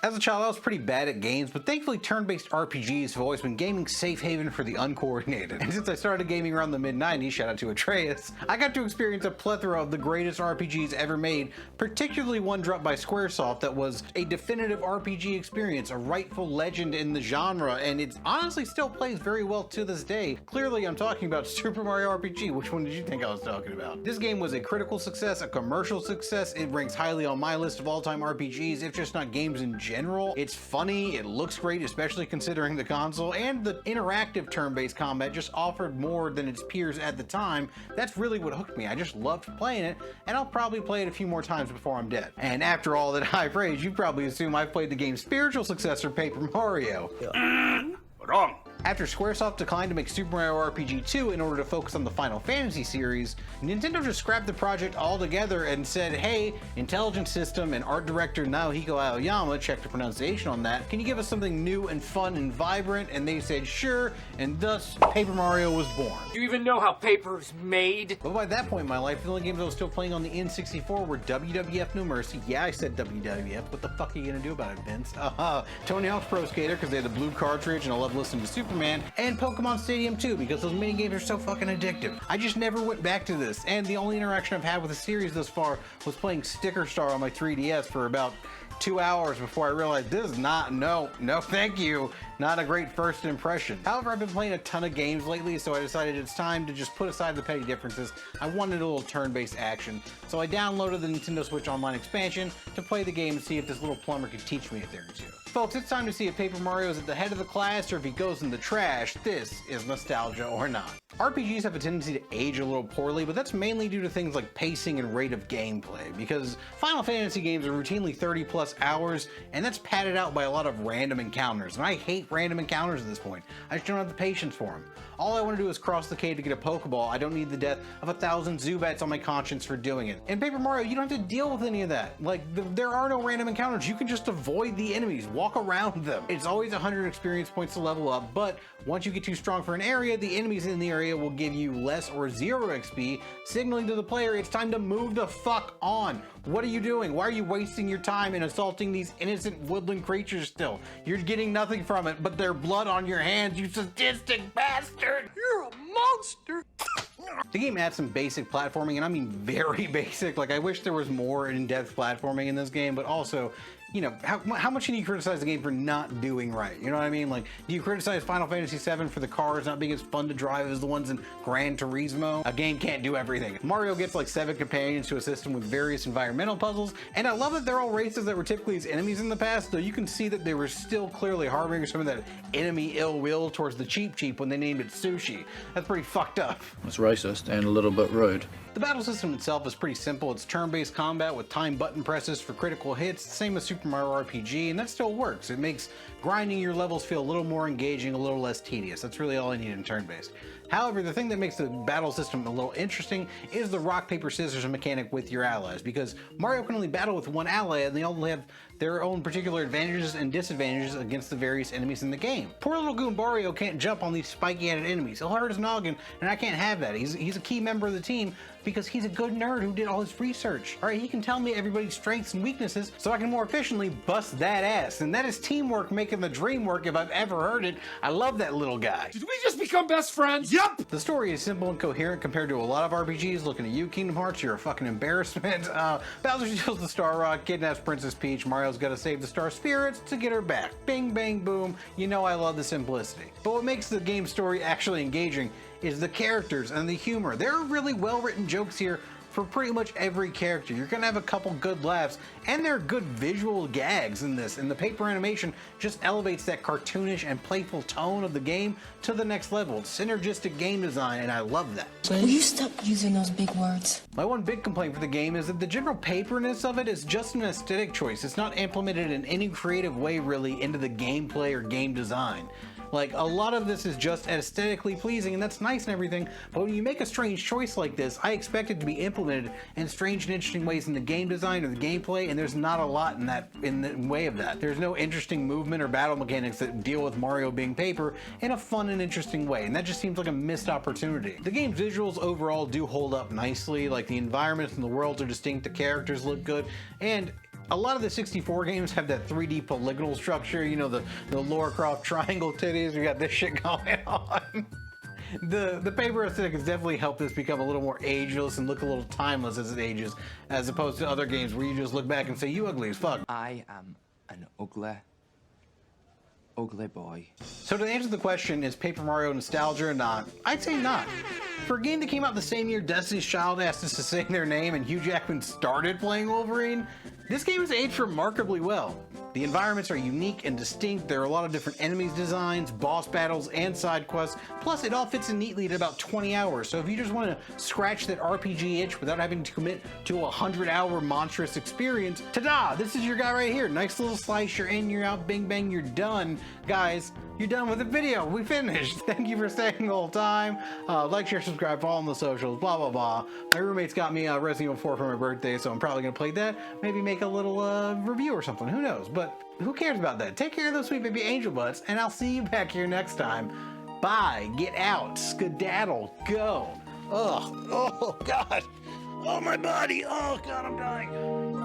As a child, I was pretty bad at games, but thankfully turn-based RPGs have always been gaming's safe haven for the uncoordinated. And since I started gaming around the mid-90s, shout out to Atreus, I got to experience a plethora of the greatest RPGs ever made, particularly one dropped by Squaresoft that was a definitive RPG experience, a rightful legend in the genre, and it honestly still plays very well to this day. Clearly, I'm talking about Super Mario RPG. Which one did you think I was talking about? This game was a critical success, a commercial success. It ranks highly on my list of all-time RPGs, if just not games in general. It's funny, it looks great, especially considering the console, and the interactive turn-based combat just offered more than its peers at the time. That's really what hooked me. I just loved playing it, and I'll probably play it a few more times before I'm dead. And after all that high praise, you probably assume I've played the game's spiritual successor, Paper Mario. Wrong. After Squaresoft declined to make Super Mario RPG 2 in order to focus on the Final Fantasy series, Nintendo just scrapped the project altogether and said, hey, Intelligent System and art director Naohiko Aoyama, check the pronunciation on that, can you give us something new and fun and vibrant? And they said sure, and thus Paper Mario was born. Do you even know how paper is made? But by that point in my life, the only games I was still playing on the N64 were WWF No Mercy. Yeah, I said WWF. What the fuck are you gonna do about it, Vince? Tony Hawk's Pro Skater, because they had the blue cartridge and I love listening to Superman, and Pokemon Stadium 2, because those minigames are so fucking addictive. I just never went back to this, and the only interaction I've had with the series thus far was playing Sticker Star on my 3DS for about 2 hours before I realized this is not, no thank you, not a great first impression. However, I've been playing a ton of games lately, so I decided it's time to just put aside the petty differences. I wanted a little turn-based action, so I downloaded the Nintendo Switch Online expansion to play the game and see if this little plumber could teach me a thing or two. Folks, it's time to see if Paper Mario is at the head of the class or if he goes in the trash. This is nostalgia or not. RPGs have a tendency to age a little poorly, but that's mainly due to things like pacing and rate of gameplay, because Final Fantasy games are routinely 30 plus hours, and that's padded out by a lot of random encounters, and I hate random encounters at this point. I just don't have the patience for them. All I want to do is cross the cave to get a Pokeball. I don't need the death of 1,000 Zubats on my conscience for doing it. In Paper Mario, you don't have to deal with any of that. Like, there are no random encounters. You can just avoid the enemies, walk around them. It's always 100 experience points to level up, but once you get too strong for an area, the enemies in the area will give you less or 0 XP, signaling to the player it's time to move the fuck on. What are you doing? Why are you wasting your time and assaulting these innocent woodland creatures still? You're getting nothing from it but their blood on your hands, you sadistic bastard! You're a monster! The game adds some basic platforming, and I mean very basic. Like, I wish there was more in-depth platforming in this game, but also, you know, how much can you criticize the game for not doing right? You know what I mean? Like, do you criticize Final Fantasy VII for the cars not being as fun to drive as the ones in Gran Turismo? A game can't do everything. Mario gets like 7 companions to assist him with various environmental puzzles, and I love that they're all races that were typically his enemies in the past, though you can see that they were still clearly harboring some of that enemy ill will towards the Cheep Cheep when they named it Sushi. That's pretty fucked up. That's racist and a little bit rude. The battle system itself is pretty simple. It's turn-based combat with time button presses for critical hits, same as Super Mario RPG, and that still works. It makes grinding your levels feel a little more engaging, a little less tedious. That's really all I need in turn-based. However, the thing that makes the battle system a little interesting is the rock, paper, scissors mechanic with your allies, because Mario can only battle with one ally and they all have their own particular advantages and disadvantages against the various enemies in the game. Poor little Goombario can't jump on these spiky-headed enemies. He'll hurt his noggin, and I can't have that. He's a key member of the team because he's a good nerd who did all his research. All right, he can tell me everybody's strengths and weaknesses so I can more efficiently bust that ass. And that is teamwork making the dream work if I've ever heard it. I love that little guy. Did we just become best friends? Yep! The story is simple and coherent compared to a lot of RPGs. Looking at you, Kingdom Hearts, you're a fucking embarrassment. Bowser steals the Star Rock, kidnaps Princess Peach, Mario's gotta save the Star Spirits to get her back. Bing, bang, boom. You know I love the simplicity. But what makes the game story actually engaging is the characters and the humor. There are really well-written jokes here for pretty much every character. You're gonna have a couple good laughs, and there are good visual gags in this, and the paper animation just elevates that cartoonish and playful tone of the game to the next level. It's synergistic game design, and I love that. Will you stop using those big words? My one big complaint for the game is that the general paperness of it is just an aesthetic choice. It's not implemented in any creative way really into the gameplay or game design. Like, a lot of this is just aesthetically pleasing, and that's nice and everything, but when you make a strange choice like this, I expect it to be implemented in strange and interesting ways in the game design or the gameplay, and there's not a lot in the way of that. There's no interesting movement or battle mechanics that deal with Mario being paper in a fun and interesting way, and that just seems like a missed opportunity. The game's visuals overall do hold up nicely, like the environments and the worlds are distinct, the characters look good, and A lot of the 64 games have that 3D polygonal structure, you know, the Lara Croft triangle titties. We got this shit going on. The paper aesthetic has definitely helped this become a little more ageless and look a little timeless as it ages, as opposed to other games where you just look back and say, you ugly as fuck. I am an ugly boy. So to answer the question, is Paper Mario nostalgia or not? I'd say not. For a game that came out the same year Destiny's Child asked us to say their name and Hugh Jackman started playing Wolverine, this game has aged remarkably well. The environments are unique and distinct. There are a lot of different enemies designs, boss battles, and side quests. Plus, it all fits in neatly at about 20 hours. So if you just want to scratch that RPG itch without having to commit to a 100-hour monstrous experience, ta-da! This is your guy right here. Nice little slice, you're in, you're out, bing bang, you're done. Guys, you're done with the video. We finished. Thank you for staying the whole time. Like, share, subscribe, follow on the socials, blah, blah, blah. My roommate's got me Resident Evil 4 for my birthday, so I'm probably going to play that. Maybe make a little review or something. Who knows? But who cares about that? Take care of those sweet baby angel butts, and I'll see you back here next time. Bye. Get out. Skedaddle. Go. Ugh. Oh, God. Oh, my body. Oh, God, I'm dying.